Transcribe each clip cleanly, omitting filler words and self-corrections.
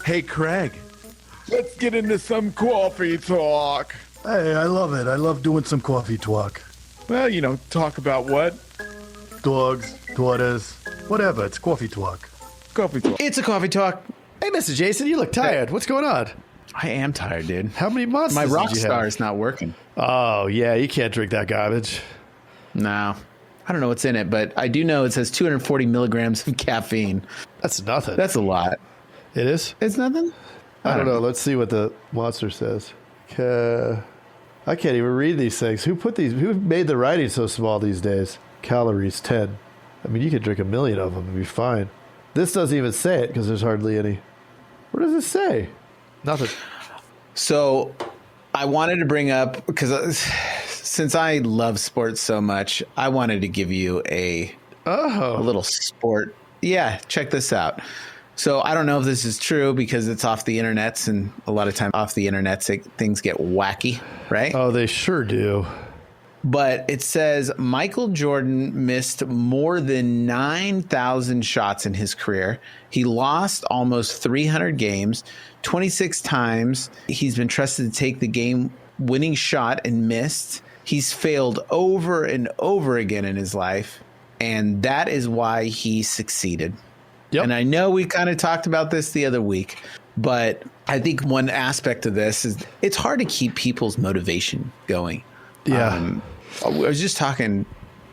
Hey, Craig, let's get into some coffee talk. Hey, I love it. I love doing some coffee talk. Well, talk about what? Dogs, daughters, whatever. It's coffee talk. Coffee talk. It's a coffee talk. Hey, Mr. Jason, you look tired. What's going on? I am tired, dude. How many months? My did rock you star have? is not working. Oh, yeah, you can't drink that garbage. No. I don't know what's in it, but I do know it says 240 milligrams of caffeine. That's nothing. That's a lot. It is? It's nothing? I don't know. Let's see what the monster says. I can't even read these things. Who made the writing so small these days? Calories, 10. I mean, you could drink a million of them and be fine. This doesn't even say it because there's hardly any. What does it say? Nothing. So I wanted to bring up, because since I love sports so much, I wanted to give you a little sport. Yeah, check this out. So I don't know if this is true because it's off the internets, and a lot of time off the internets, things get wacky, right? Oh, they sure do. But it says Michael Jordan missed more than 9,000 shots in his career. He lost almost 300 games, 26 times. He's been trusted to take the game-winning shot and missed. He's failed over and over again in his life, and that is why he succeeded. Yep. And I know we kind of talked about this the other week, but I think one aspect of this is it's hard to keep people's motivation going. Yeah. I was just talking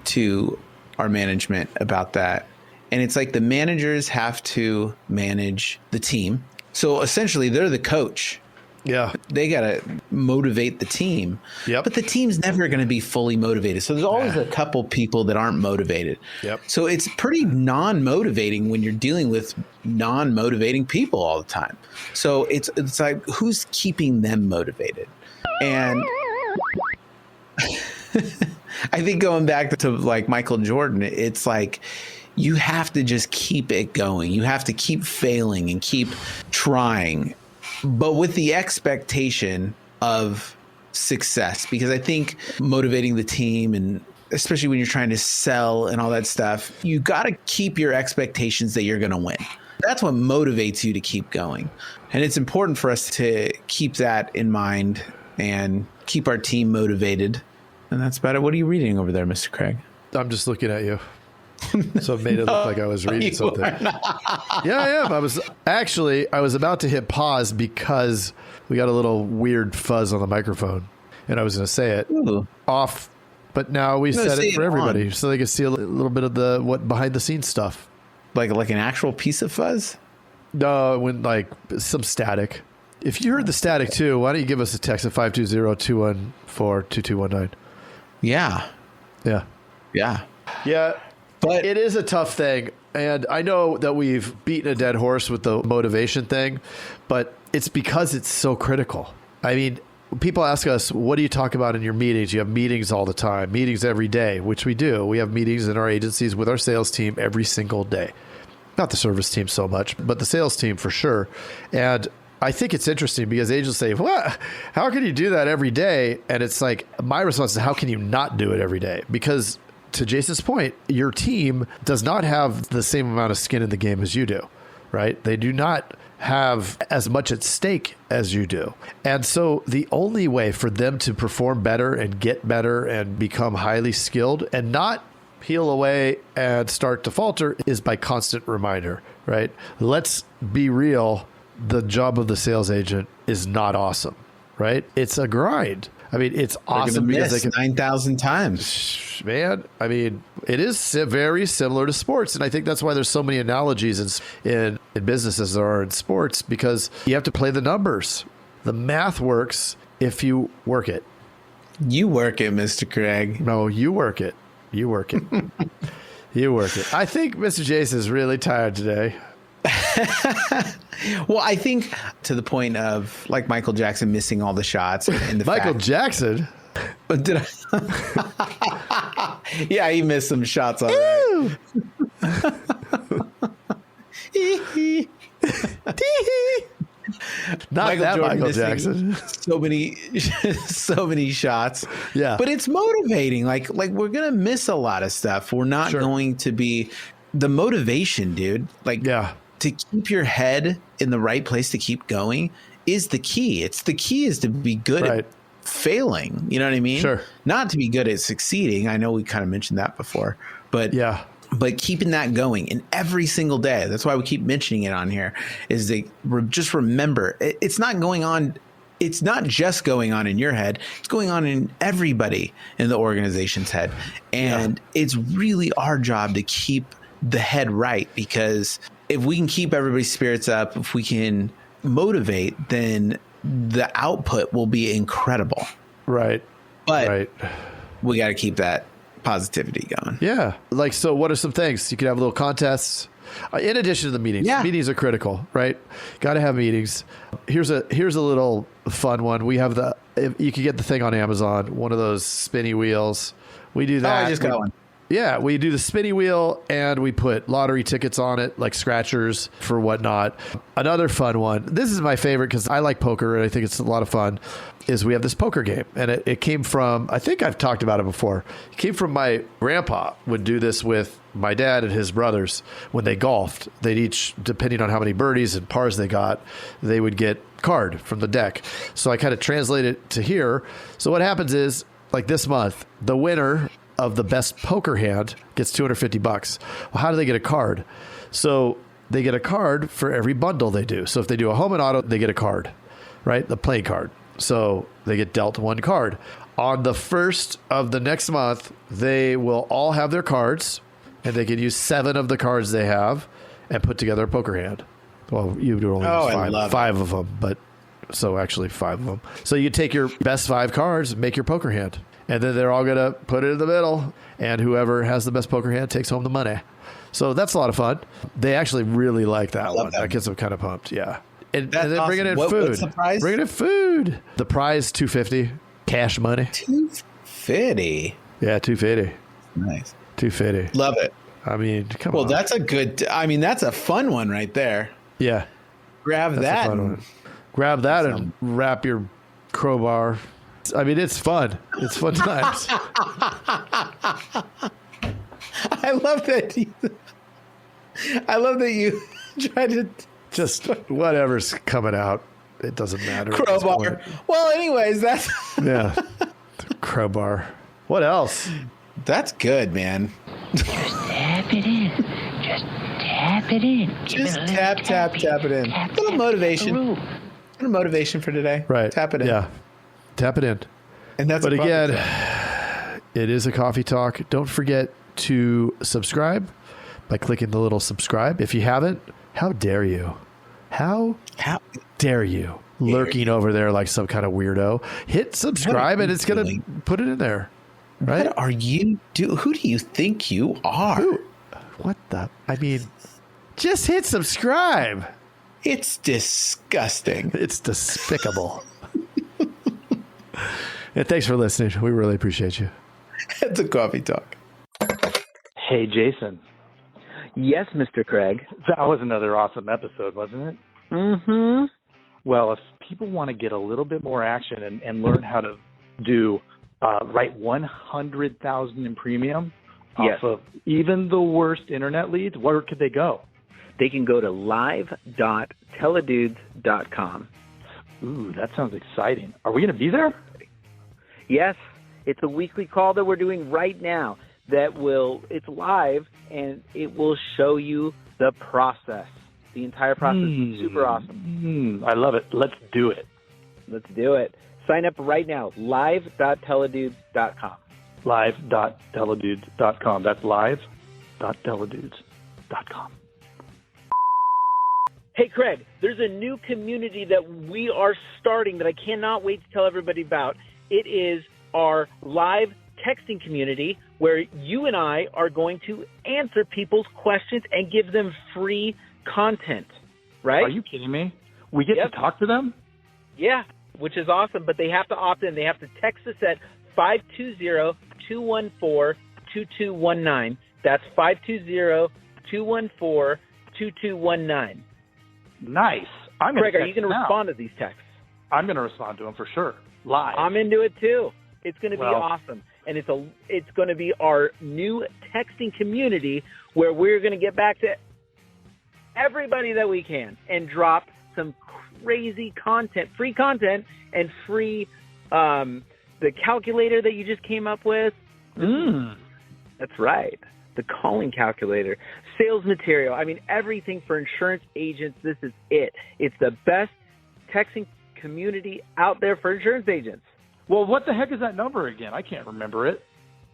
to our management about that. And it's like the managers have to manage the team. So essentially, they're the coach. Yeah. They got to motivate the team. Yep. But the team's never going to be fully motivated. So there's always a couple people that aren't motivated. Yep. So it's pretty non-motivating when you're dealing with non-motivating people all the time. So it's like, who's keeping them motivated? And I think going back to like Michael Jordan, it's like you have to just keep it going. You have to keep failing and keep trying, but with the expectation of success, because I think motivating the team, and especially when you're trying to sell and all that stuff, you got to keep your expectations that you're going to win. That's what motivates you to keep going. And it's important for us to keep that in mind and keep our team motivated. And that's about it. What are you reading over there, Mr. Craig? I'm just looking at you. So it made it look like I was reading something. Yeah, I am. I was about to hit pause because we got a little weird fuzz on the microphone. And I was going to say it off. But now we said it for everybody so they can see a little bit of the behind the scenes stuff. Like an actual piece of fuzz? No, when like some static. If you heard the static too, why don't you give us a text at 520-214-2219? Yeah. Yeah. Yeah. Yeah. But it is a tough thing. And I know that we've beaten a dead horse with the motivation thing, but it's because it's so critical. I mean, people ask us, what do you talk about in your meetings? You have meetings all the time, meetings every day, which we do. We have meetings in our agencies with our sales team every single day. Not the service team so much, but the sales team for sure. And I think it's interesting because agents say, well, how can you do that every day? And it's like, my response is, how can you not do it every day? Because to Jason's point, your team does not have the same amount of skin in the game as you do, right? They do not have as much at stake as you do. And so the only way for them to perform better and get better and become highly skilled and not peel away and start to falter is by constant reminder, right? Let's be real. The job of the sales agent is not awesome, right? It's a grind. I mean, it's awesome because they can 9,000 times. Man, I mean, it is very similar to sports. And I think that's why there's so many analogies in business as there are in sports, because you have to play the numbers. The math works if you work it. You work it, Mr. Craig. No, you work it. You work it. You work it. I think Mr. Jason is really tired today. Well, I think to the point of like Michael Jackson missing all the shots and the Michael Jackson. But did I? Yeah, he missed some shots. All right. Not Michael that Jordan Michael Jackson. So many shots. Yeah, but it's motivating. Like we're gonna miss a lot of stuff. We're not going to be the motivation, dude. Like, yeah. to keep your head in the right place to keep going is the key. The key is to be good at failing. You know what I mean? Sure. Not to be good at succeeding. I know we kind of mentioned that before, but but keeping that going in every single day. That's why we keep mentioning it on here, is that just remember, it's not going on. It's not just going on in your head. It's going on in everybody in the organization's head. And it's really our job to keep the head right, because if we can keep everybody's spirits up, if we can motivate, then the output will be incredible. Right. But we got to keep that positivity going. Yeah. Like, so what are some things? You could have little contests in addition to the meetings. Meetings are critical, right? Got to have meetings. Here's a little fun one. We have you can get the thing on Amazon, one of those spinny wheels. We do that. I just got one. Yeah, we do the spinny wheel and we put lottery tickets on it, like scratchers for whatnot. Another fun one, this is my favorite because I like poker and I think it's a lot of fun, is we have this poker game. And it came from, I think I've talked about it before. It came from my grandpa would do this with my dad and his brothers when they golfed. They'd each, depending on how many birdies and pars they got, they would get card from the deck. So I kind of translate it to here. So what happens is, like this month, the winner of the best poker hand gets $250. Well, how do they get a card? So they get a card for every bundle they do. So if they do a home and auto, they get a card, right? The playing card. So they get dealt one card. On the first of the next month, they will all have their cards, and they can use 7 of the cards they have and put together a poker hand. Well, you do only five of them, but so actually 5 of them. So you take your best 5 cards, make your poker hand. And then they're all going to put it in the middle, and whoever has the best poker hand takes home the money. So that's a lot of fun. They actually really like that one. That gets them kind of pumped. Yeah. And then awesome. bringing in food. What's the prize? Bringing in food. The prize, $250 cash money. $250. Yeah, $250. Nice. $250. Love it. I mean, come on. Well, that's a good. I mean, that's a fun one right there. Yeah. Grab that. Grab that and wrap your crowbar. I mean, it's fun. It's fun times. I love that. I love that you try to just whatever's coming out. It doesn't matter. Crowbar. Well, anyways, that's crowbar. What else? That's good, man. Just tap it in. Just tap it in. Just tap it in. A little motivation. A little motivation for today. Right. Tap it in. Yeah. Tap it in. And that's. But again, it is a coffee talk. Don't forget to subscribe by clicking the little subscribe. If you haven't, how dare you? How dare you? Lurking over there like some kind of weirdo. Hit subscribe and it's going to put it in there. Right? What are you doing? Who do you think you are? What the? I mean, just hit subscribe. It's disgusting. It's despicable. And thanks for listening. We really appreciate you. It's a coffee talk. Hey, Jason. Yes, Mr. Craig. That was another awesome episode, wasn't it? Mm-hmm. Well, if people want to get a little bit more action and learn how to write 100,000 in premium off of even the worst internet leads, where could they go? They can go to live.teledudes.com. Ooh, that sounds exciting. Are we going to be there? Yes. It's a weekly call that we're doing right now it's live, and it will show you the process. The entire process is super awesome. I love it. Let's do it. Let's do it. Sign up right now, live.teledudes.com. Live.teledudes.com. That's live.teledudes.com. Hey, Craig, there's a new community that we are starting that I cannot wait to tell everybody about. It is our live texting community where you and I are going to answer people's questions and give them free content, right? Are you kidding me? We get to talk to them? Yeah, which is awesome, but they have to opt in. They have to text us at 520-214-2219. That's 520-214-2219. Nice. Craig, are you going to respond to these texts? I'm going to respond to them for sure. Live. I'm into it too. It's going to be awesome. And it's going to be our new texting community where we're going to get back to everybody that we can and drop some crazy content, free content, and free the calculator that you just came up with. That's right. The calling calculator, sales material. I mean, everything for insurance agents. This is it. It's the best texting community out there for insurance agents. Well, what the heck is that number again? I can't remember it.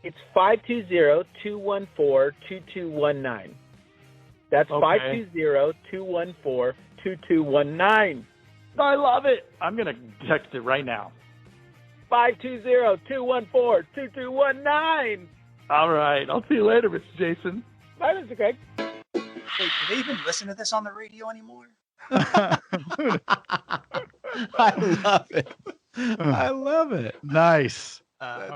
It's 520-214-2219. That's Okay. 520-214-2219. I love it. I'm going to text it right now. 520-214-2219. All right. I'll see you later, Mr. Jason. Bye, Mr. Craig. Wait, do they even listen to this on the radio anymore? I love it. I love it. Nice. All right.